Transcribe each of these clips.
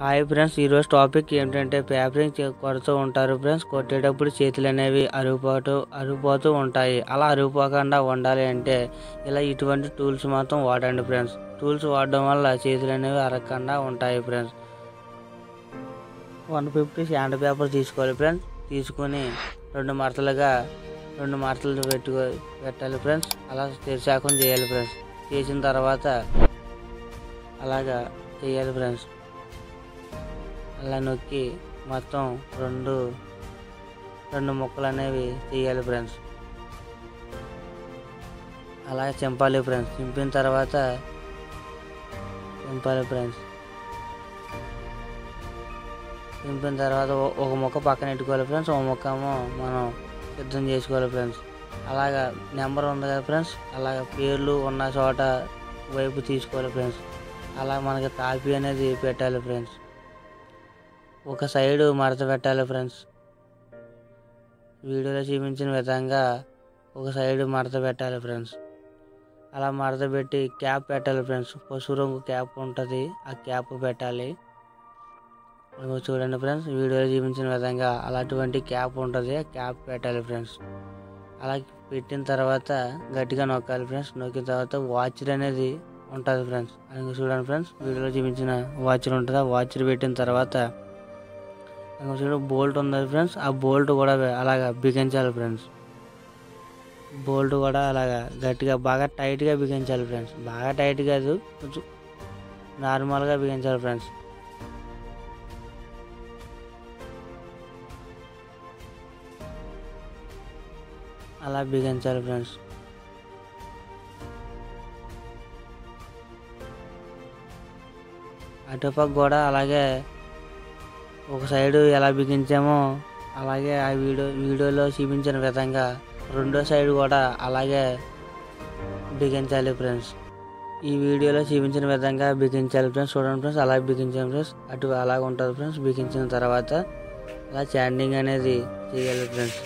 Hi friends, ఈరోజు topic ఏంటంటే papering కొడుతూ ఉంటారు ఫ్రెండ్స్. కొట్టేటప్పుడు చేతులు అనేవి అరిగిపోతూ ఉంటాయి. అలా అరిగిపోకుండా ఉండాలి అంటే ఇలా ఇటువంటి టూల్స్ మాత్రం వాడండి ఫ్రెండ్స్. టూల్స్ వాడడం వల్ల చేతులు అనేవి అరగకుండా ఉంటాయి ఫ్రెండ్స్. 150 శాండ్ పేపర్ తీసుకోవాలి ఫ్రెండ్స్. తీసుకొని రెండు మడతలు పెట్టాలి ఫ్రెండ్స్. అలా తెరిచాకం చేయాలి ఫ్రెండ్స్. చేసిన తర్వాత అలాగా చేయాలి ఫ్రెండ్స్. అలా నొక్కి మొత్తం రెండు ముక్కలు అనేవి తీయాలి ఫ్రెండ్స్. అలా చింపాలి ఫ్రెండ్స్. చింపిన తర్వాత ఒక ముక్క పక్కన పెట్టుకోవాలి ఫ్రెండ్స్. ఒక ముక్క మనం సిద్ధం చేసుకోవాలి ఫ్రెండ్స్. అలాగా నెంబర్ ఉంది కదా ఫ్రెండ్స్, అలాగ పేర్లు ఉన్న చోట వైపు తీసుకోవాలి ఫ్రెండ్స్. అలా మనకి కాపీ అనేది పెట్టాలి ఫ్రెండ్స్. ఒక సైడు మడత పెట్టాలి ఫ్రెండ్స్. వీడియోలో చూపించిన విధంగా ఒక సైడు మడత పెట్టాలి ఫ్రెండ్స్. అలా మడత పెట్టి క్యాప్ పెట్టాలి ఫ్రెండ్స్. పసుపు రంగు క్యాప్ ఉంటుంది, ఆ క్యాప్ పెట్టాలి. చూడండి ఫ్రెండ్స్, వీడియోలో చూపించిన విధంగా అలాంటి క్యాప్ ఉంటుంది, ఆ క్యాప్ పెట్టాలి ఫ్రెండ్స్. అలా పెట్టిన తర్వాత గట్టిగా నొక్కాలి ఫ్రెండ్స్. నొక్కిన తర్వాత వాచర్ అనేది ఉంటుంది ఫ్రెండ్స్. అది చూడండి ఫ్రెండ్స్, వీడియోలో చూపించిన వాచర్ ఉంటుంది. ఆ వాచర్ పెట్టిన తర్వాత బోల్ట్ ఉంది ఫ్రెండ్స్. ఆ బోల్ట్ కూడా అలాగా బిగించాలి ఫ్రెండ్స్. బోల్ట్ కూడా అలాగా గట్టిగా బాగా టైట్గా బిగించాలి ఫ్రెండ్స్. బాగా టైట్ కాదు, కొంచెం నార్మల్గా బిగించాలి ఫ్రెండ్స్. అలా బిగించాలి ఫ్రెండ్స్. అటుపక్క కూడా అలాగే ఒక సైడు ఎలా బిగించామో అలాగే ఆ వీడియోలో చూపించిన విధంగా రెండో సైడ్ కూడా అలాగే బిగించాలి ఫ్రెండ్స్. ఈ వీడియోలో చూపించిన విధంగా బిగించాలి ఫ్రెండ్స్. చూడండి ఫ్రెండ్స్, అలా బిగించాం ఫ్రెండ్స్. అటు అలాగ ఉంటుంది ఫ్రెండ్స్. బిగించిన తర్వాత అలా శాండింగ్ అనేది చేయాలి ఫ్రెండ్స్.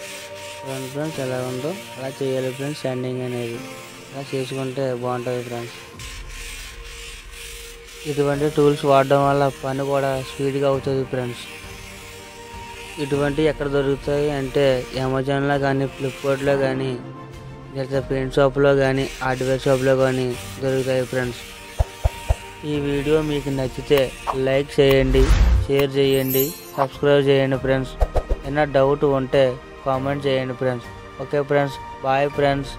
చూడండి ఫ్రెండ్స్, ఎలా ఉందో అలా చేయాలి ఫ్రెండ్స్. శాండింగ్ అనేది అలా చేసుకుంటే బాగుంటుంది ఫ్రెండ్స్. ఇటువంటి టూల్స్ వాడడం వల్ల పని కూడా స్పీడ్గా అవుతుంది ఫ్రెండ్స్. ఇటువంటి ఎక్కడ దొరుకుతాయి అంటే అమెజాన్లో కానీ, ఫ్లిప్కార్ట్లో కానీ, లేదా పెయింట్ షాప్లో కానీ, హార్డ్వేర్ షాప్లో కానీ దొరుకుతాయి ఫ్రెండ్స్. ఈ వీడియో మీకు నచ్చితే లైక్ చేయండి, షేర్ చేయండి, సబ్స్క్రైబ్ చేయండి ఫ్రెండ్స్. ఏమైనా డౌట్ ఉంటే కామెంట్ చేయండి friends. Okay friends, bye friends.